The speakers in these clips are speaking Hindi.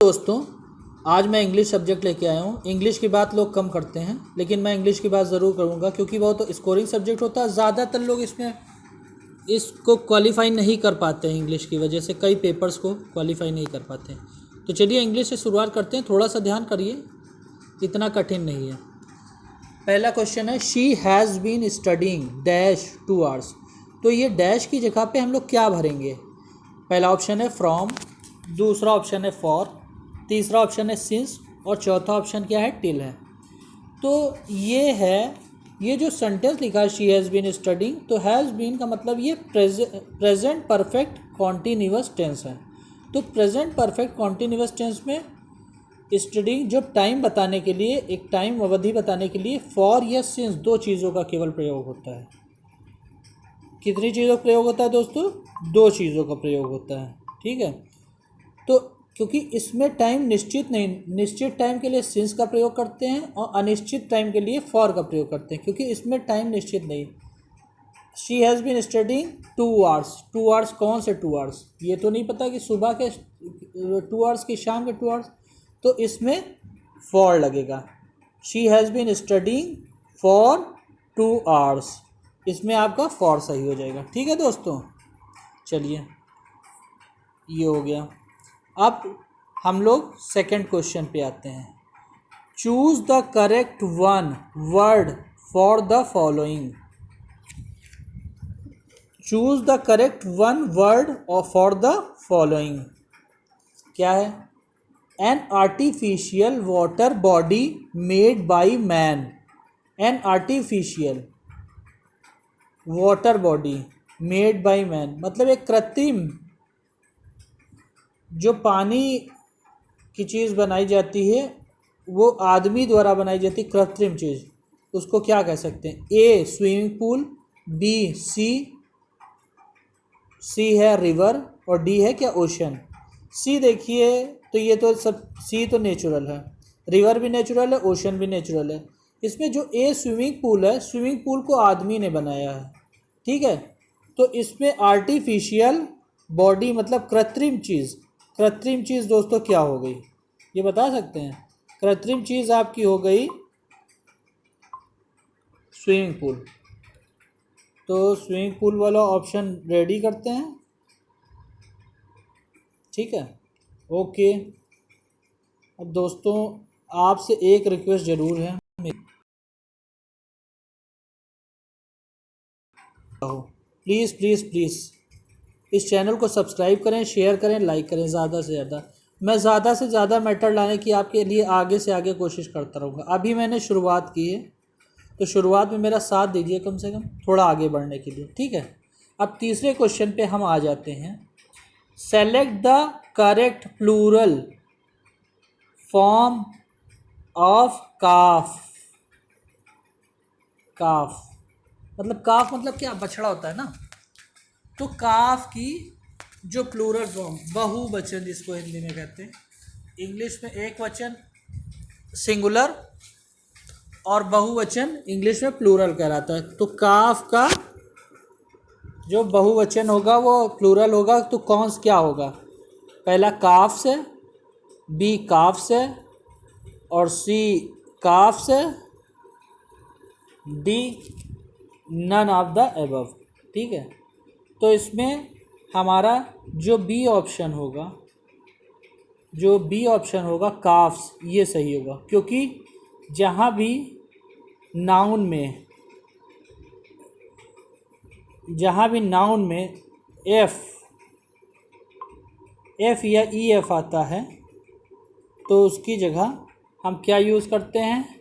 दोस्तों, आज मैं इंग्लिश सब्जेक्ट लेके आया हूँ। इंग्लिश की बात लोग कम करते हैं, लेकिन मैं इंग्लिश की बात ज़रूर करूँगा क्योंकि वो तो स्कोरिंग सब्जेक्ट होता है। ज़्यादातर लोग इसको क्वालिफाई नहीं कर पाते हैं। इंग्लिश की वजह से कई पेपर्स को क्वालिफाई नहीं कर पाते हैं। तो चलिए इंग्लिश से शुरुआत करते हैं। थोड़ा सा ध्यान करिए, इतना कठिन नहीं है। पहला क्वेश्चन है, she has been studying dash 2 hours. तो ये डैश की जगह पे हम लोग क्या भरेंगे? पहला ऑप्शन है फ्रॉम, दूसरा ऑप्शन है फॉर, तीसरा ऑप्शन है सिंस और चौथा ऑप्शन क्या है? टिल है। तो ये जो सेंटेंस लिखा है शी हैज़ बीन स्टडिंग, तो हैज़ बीन का मतलब ये प्रेजेंट परफेक्ट कॉन्टीन्यूअस टेंस है। तो प्रेजेंट परफेक्ट कॉन्टीन्यूअस टेंस में स्टडिंग जो टाइम बताने के लिए, एक टाइम अवधि बताने के लिए फॉर या सिंस दो चीज़ों का केवल प्रयोग होता है। कितनी चीज़ों का प्रयोग होता है दोस्तों? दो चीज़ों का प्रयोग होता है। ठीक है, तो क्योंकि इसमें टाइम निश्चित नहीं, निश्चित टाइम के लिए सिंस का प्रयोग करते हैं और अनिश्चित टाइम के लिए फॉर का प्रयोग करते हैं, क्योंकि इसमें टाइम निश्चित नहीं। She has been studying 2 hours. 2 hours कौन से 2 आवर्स? ये तो नहीं पता कि सुबह के 2 आवर्स की शाम के 2 आवर्स, तो इसमें फॉर लगेगा। She has been studying for 2 hours, इसमें आपका फॉर सही हो जाएगा। ठीक है दोस्तों, चलिए ये हो गया। अब हम लोग सेकंड क्वेश्चन पे आते हैं। Choose the correct one word for the following. Choose the correct one word for the following क्या है? An artificial water body made by man. An artificial water body made by man मतलब एक कृत्रिम जो पानी की चीज़ बनाई जाती है, वो आदमी द्वारा बनाई जाती है कृत्रिम चीज़, उसको क्या कह सकते हैं? ए स्विमिंग पूल, बी सी है रिवर और डी है क्या? ओशन। सी देखिए तो ये तो सब, सी तो नेचुरल है, रिवर भी नेचुरल है, ओशन भी नेचुरल है। इसमें जो ए स्विमिंग पूल है, स्विमिंग पूल को आदमी ने बनाया है। ठीक है, तो इसमें आर्टिफिशियल बॉडी मतलब कृत्रिम चीज़। कृत्रिम चीज़ दोस्तों क्या हो गई, ये बता सकते हैं? कृत्रिम चीज़ आपकी हो गई स्विमिंग पूल। तो स्विमिंग पूल वाला ऑप्शन रेडी करते हैं। ठीक है, ओके। अब दोस्तों आपसे एक रिक्वेस्ट ज़रूर है, प्लीज़ प्लीज़ प्लीज़ इस चैनल को सब्सक्राइब करें, शेयर करें, लाइक करें ज़्यादा से ज़्यादा। मैं ज़्यादा से ज़्यादा मैटर लाने की आपके लिए आगे से आगे कोशिश करता रहूँगा। अभी मैंने शुरुआत की है, तो शुरुआत में मेरा साथ दीजिए कम से कम थोड़ा आगे बढ़ने के लिए। ठीक है, अब तीसरे क्वेश्चन पे हम आ जाते हैं। Select the correct plural form of calf. Calf मतलब क्या? बछड़ा होता है ना। तो काफ की जो प्लूरल फॉर्म, बहुवचन जिसको हिंदी में कहते हैं, इंग्लिश में एक वचन सिंगुलर और बहुवचन इंग्लिश में प्लूरल कहलाता है। तो काफ का जो बहुवचन होगा वो प्लूरल होगा, तो कौन क्या होगा? पहला काफ से, बी काफ से और सी काफ से, D none of the above. ठीक है, तो इसमें हमारा जो बी ऑप्शन होगा काफ्स, ये सही होगा, क्योंकि जहाँ भी नाउन में एफ या ई एफ आता है, तो उसकी जगह हम क्या यूज़ करते हैं?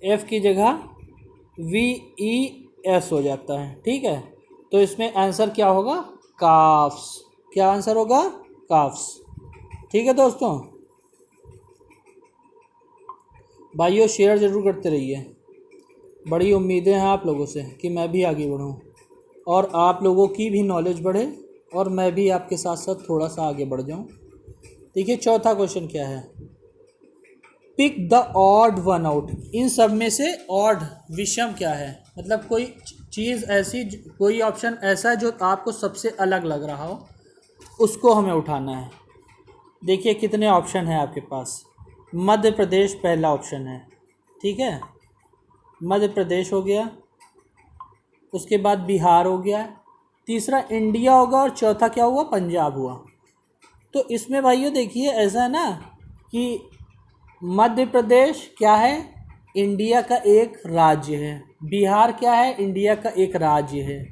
एफ की जगह वी ई एस हो जाता है। ठीक है, तो इसमें आंसर क्या होगा? काफ्स। क्या आंसर होगा? काफ्स। ठीक है दोस्तों, भाइयों शेयर ज़रूर करते रहिए। बड़ी उम्मीदें हैं आप लोगों से कि मैं भी आगे बढ़ूं और आप लोगों की भी नॉलेज बढ़े और मैं भी आपके साथ साथ थोड़ा सा आगे बढ़ जाऊं। देखिए चौथा क्वेश्चन क्या है? Pick the odd one out. इन सब में से ऑड विषम क्या है? मतलब कोई चीज़ ऐसी, कोई ऑप्शन ऐसा जो आपको सबसे अलग लग रहा हो, उसको हमें उठाना है। देखिए कितने ऑप्शन हैं आपके पास। मध्य प्रदेश पहला ऑप्शन है, ठीक है, मध्य प्रदेश हो गया, उसके बाद बिहार हो गया, तीसरा इंडिया होगा और चौथा क्या हुआ, पंजाब हुआ। तो इसमें भाइयों देखिए ऐसा है ना कि मध्य प्रदेश क्या है, इंडिया का एक राज्य है, बिहार क्या है, इंडिया का एक राज्य है,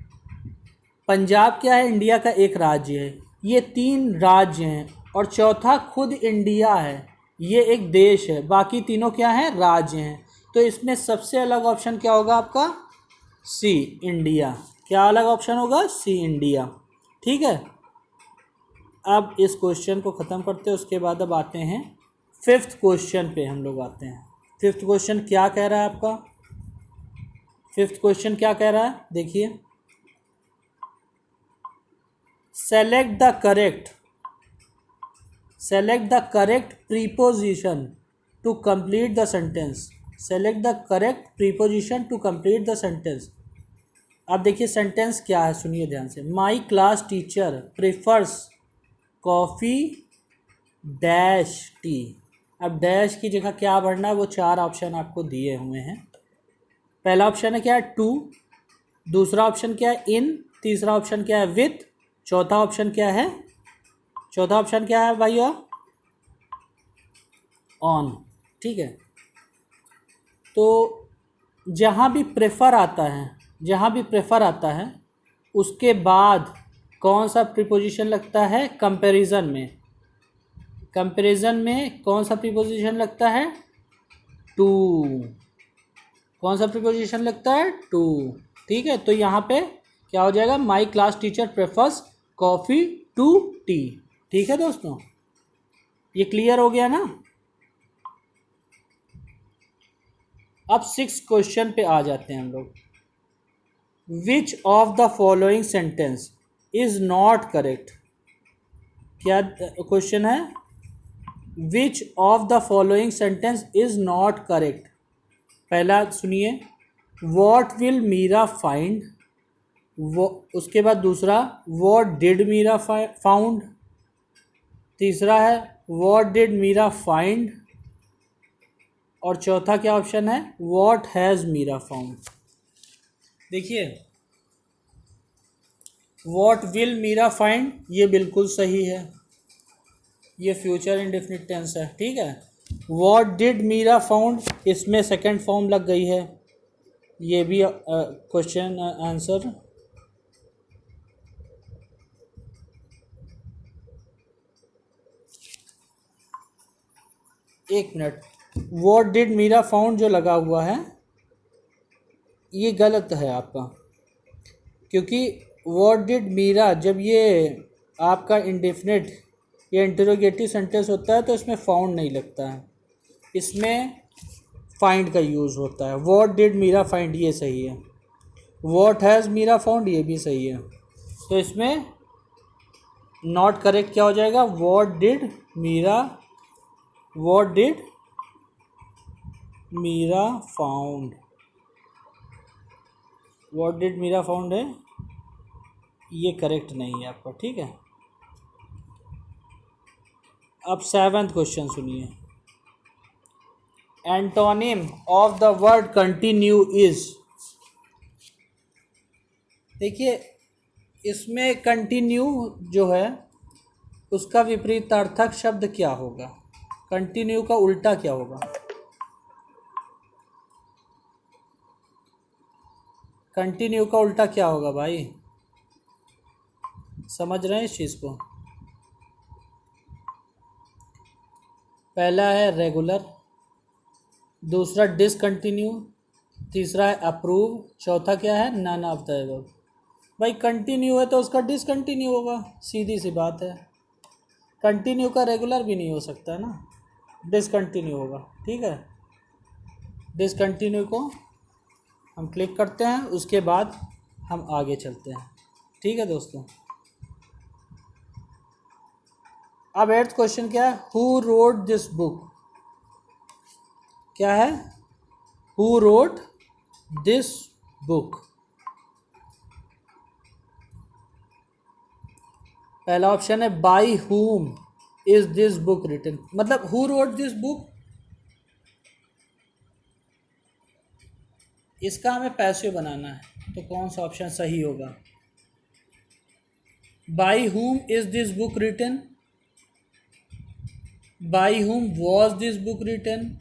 पंजाब क्या है, इंडिया का एक राज्य है। ये 3 राज्य हैं और चौथा खुद इंडिया है, ये एक देश है, बाकी तीनों क्या हैं, राज्य हैं। तो इसमें सबसे अलग ऑप्शन क्या होगा आपका, सी इंडिया। क्या अलग ऑप्शन होगा, सी इंडिया। ठीक है, अब इस क्वेश्चन को ख़त्म करते हैं, उसके बाद अब आते हैं 5th क्वेश्चन पे। हम लोग आते हैं 5th क्वेश्चन क्या कह रहा है आपका। 5th क्वेश्चन क्या कह रहा है, देखिए, select the correct preposition to complete the sentence. Select the correct preposition to complete the sentence. अब देखिए सेंटेंस क्या है, सुनिए ध्यान से। My class teacher prefers coffee dash tea. अब डैश की जगह क्या भरना है, वो 4 ऑप्शन आपको दिए हुए हैं। पहला ऑप्शन है क्या है, टू, दूसरा ऑप्शन क्या है, इन, तीसरा ऑप्शन क्या है, विथ, चौथा ऑप्शन क्या है, भाइयों, ऑन। ठीक है, तो जहाँ भी प्रेफर आता है उसके बाद कौन सा प्रीपोजिशन लगता है, कंपैरिजन में कौन सा प्रीपोजिशन लगता है, टू। कौन सा प्रीपोजिशन लगता है, टू। ठीक है, तो यहाँ पे क्या हो जाएगा, my class teacher prefers coffee to tea. ठीक है दोस्तों, ये क्लियर हो गया ना। अब 6th क्वेश्चन पे आ जाते हैं हम लोग। Which of the following sentence is not correct. क्या क्वेश्चन है, which of the following sentence is not correct. पहला सुनिए, वॉट विल मीरा फाइंड, वो, उसके बाद दूसरा, वॉट डिड मीरा फाउंड, तीसरा है वॉट डिड मीरा फाइंड, और चौथा क्या ऑप्शन है, वॉट हैज़ मीरा फाउंड। देखिए, वॉट विल मीरा फाइंड ये बिल्कुल सही है, ये फ्यूचर इंडेफिनिट टेंस है। ठीक है, वॉट डिड मीरा फाउंड इसमें सेकंड फॉर्म लग गई है, ये भी क्वेश्चन आंसर। एक minute, what did Meera found जो लगा हुआ है ये गलत है आपका, क्योंकि वॉट डिड मीरा जब ये आपका इंडेफिनिट या इंटरोगेटिव सेंटेंस होता है तो इसमें फाउंड नहीं लगता है, इसमें फाइंड का यूज़ होता है। वॉट डिड मीरा फाइंड ये सही है, वॉट हैज़ मीरा फाउंड ये भी सही है, तो इसमें नॉट करेक्ट क्या हो जाएगा, what did Meera found. What did Meera found है, ये करेक्ट नहीं है आपका। ठीक है, अब 7th क्वेश्चन सुनिए। Antonym of the word continue is. देखिए, इसमें कंटिन्यू जो है उसका विपरीतार्थक शब्द क्या होगा, कंटिन्यू का उल्टा क्या होगा, कंटिन्यू का उल्टा क्या होगा भाई, समझ रहे हैं इस चीज़ को। पहला है रेगुलर, दूसरा डिसकंटिन्यू, तीसरा है अप्रूव, चौथा क्या है, नन ऑफ द अबव। भाई कंटिन्यू है तो उसका डिसकंटिन्यू होगा, सीधी सी बात है। कंटिन्यू का रेगुलर भी नहीं हो सकता ना, डिसकंटिन्यू होगा। ठीक है, डिसकंटिन्यू को हम क्लिक करते हैं, उसके बाद हम आगे चलते हैं। ठीक है दोस्तों, अब 8th क्वेश्चन क्या है, हु रोट दिस बुक। क्या है, हु रोट दिस बुक। पहला ऑप्शन है by whom, is this book written, मतलब हु रोट दिस बुक, इसका हमें पैसिव बनाना है, तो कौन सा ऑप्शन सही होगा? By whom is this book written, by whom was this book written,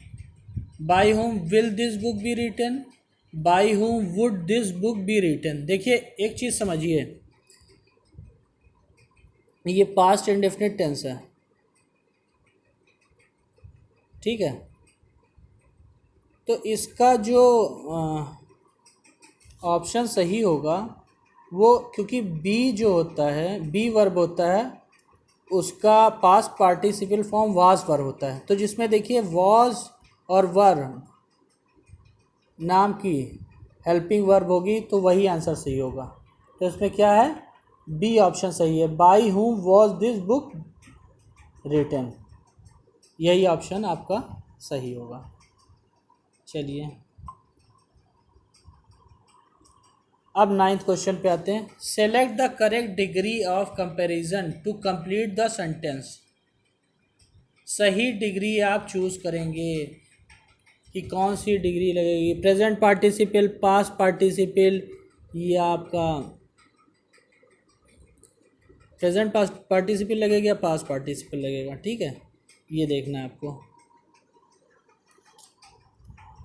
by whom will this book be written, by whom would this book be written. देखिए एक चीज़ समझिए, ये पास्ट इंडेफिनिट टेंस है, ठीक है। तो इसका जो ऑप्शन सही होगा वो, क्योंकि बी जो होता है, बी वर्ब होता है, उसका past participle form was verb होता है। तो जिसमें देखिए वाज और वर नाम की हेल्पिंग वर्ब होगी, तो वही आंसर सही होगा। तो इसमें क्या है, बी ऑप्शन सही है, by whom was this book written, यही ऑप्शन आपका सही होगा। चलिए अब 9th क्वेश्चन पे आते हैं। Select the correct degree of comparison to complete the sentence. सही डिग्री आप चूज़ करेंगे कि कौन सी डिग्री लगेगी, प्रेजेंट पार्टिसिपल, पास्ट पार्टिसिपल, या आपका प्रेजेंट पार्टिसिपल लगेगा या पास्ट पार्टिसिपल लगेगा, ठीक है, ये देखना है आपको।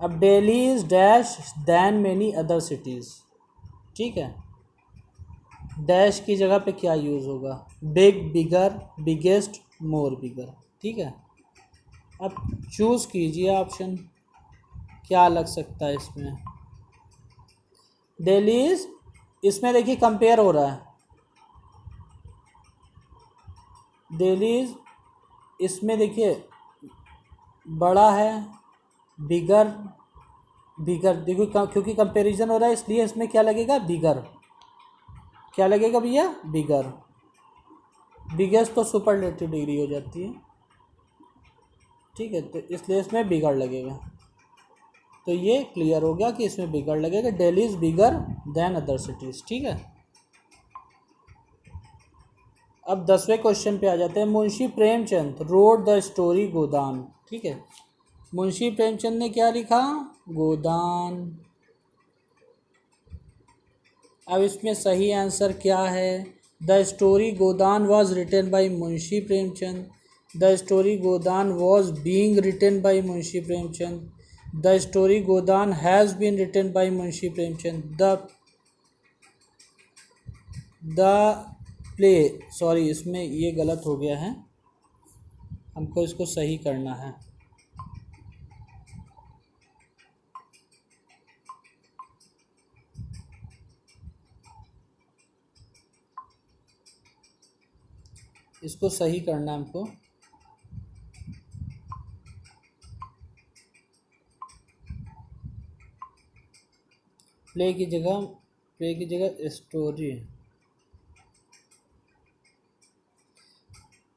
अब Delhi is dash than many other cities, ठीक है, डैश की जगह पे क्या यूज़ होगा, बिग, बिगर, बिगेस्ट, मोर बिगर, ठीक है। अब चूज़ कीजिए ऑप्शन, क्या लग सकता है इसमें। दिल्ली इज, इसमें देखिए कंपेयर हो रहा है, दिल्ली इज, इसमें देखिए बड़ा है, बिगर, बिगर देखो क्योंकि कंपैरिजन हो रहा है इसलिए इसमें क्या लगेगा, बिगर, क्या लगेगा भैया, बिगर। बिगेस्ट तो सुपरलेटिव डिग्री हो जाती है, ठीक है, तो इसलिए इसमें बिगर लगेगा। तो ये क्लियर हो गया कि इसमें बिगर लगेगा, Delhi is bigger than other cities, ठीक है। अब 10वें क्वेश्चन पे आ जाते हैं। Munshi Premchand wrote the story Godan, ठीक है, मुंशी प्रेमचंद ने क्या लिखा, गोदान। अब इसमें सही आंसर क्या है, the story Godan was written by Munshi Premchand, the story Godan was being written by Munshi Premchand, the story Godan has been written by Munshi Premchand, the play, sorry इसमें ये गलत हो गया है, हमको इसको सही करना है। इसको सही करना है हमको, प्ले की जगह story,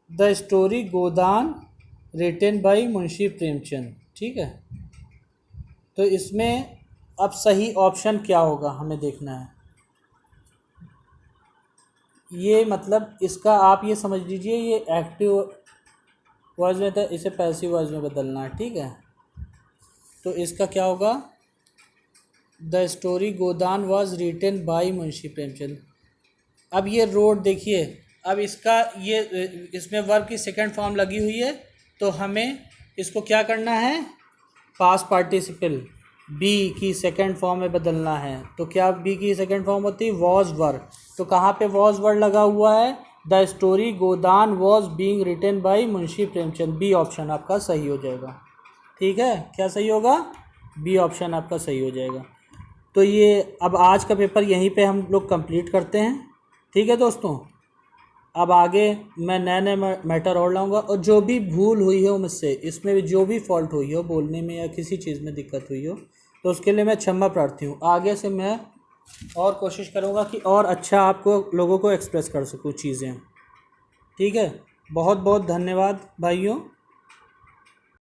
the story Godan written by Munshi Premchand, ठीक है। तो इसमें अब सही ऑप्शन क्या होगा हमें देखना है, ये मतलब इसका आप ये समझ लीजिए, ये एक्टिव वॉइस में था, इसे पैसिव वॉइस में बदलना है, ठीक है। तो इसका क्या होगा, the story Godan was written by Munshi Premchand. अब ये रोड देखिए, अब इसका ये इसमें वर्ब की सेकंड फॉर्म लगी हुई है, तो हमें इसको क्या करना है, पास्ट पार्टिसिपल बी की सेकंड फॉर्म में बदलना है। तो क्या बी की सेकंड फॉर्म होती है, वॉज वर्ब, तो कहाँ पे वॉज वर्ड लगा हुआ है, the story Godan was being written by Munshi Premchand, B option आपका सही हो जाएगा, ठीक है। क्या सही होगा, बी ऑप्शन आपका सही हो जाएगा। तो ये अब आज का पेपर यहीं पे हम लोग कंप्लीट करते हैं, ठीक है दोस्तों। अब आगे मैं नए नए मैटर और लाऊंगा, और जो भी भूल हुई हो मुझसे, इसमें भी जो भी फॉल्ट हुई हो बोलने में या किसी चीज़ में दिक्कत हुई हो, तो उसके लिए मैं क्षमा प्रार्थी हूँ। आगे से मैं और कोशिश करूँगा कि और अच्छा आपको लोगों को एक्सप्रेस कर सकूँ चीज़ें, ठीक है। बहुत बहुत धन्यवाद भाइयों।